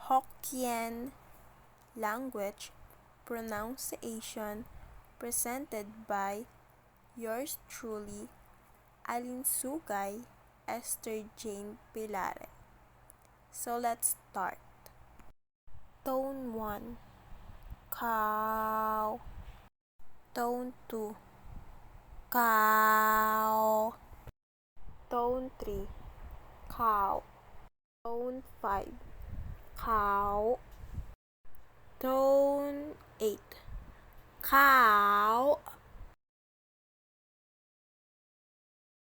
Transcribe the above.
Hokkien language pronunciation presented by yours truly, Alinsugay Esther Jane Pilare. So let's start. Tone 1, cow. Tone 2, cow. Tone 3, cow. Tone 5, cow. Tone 8, cow.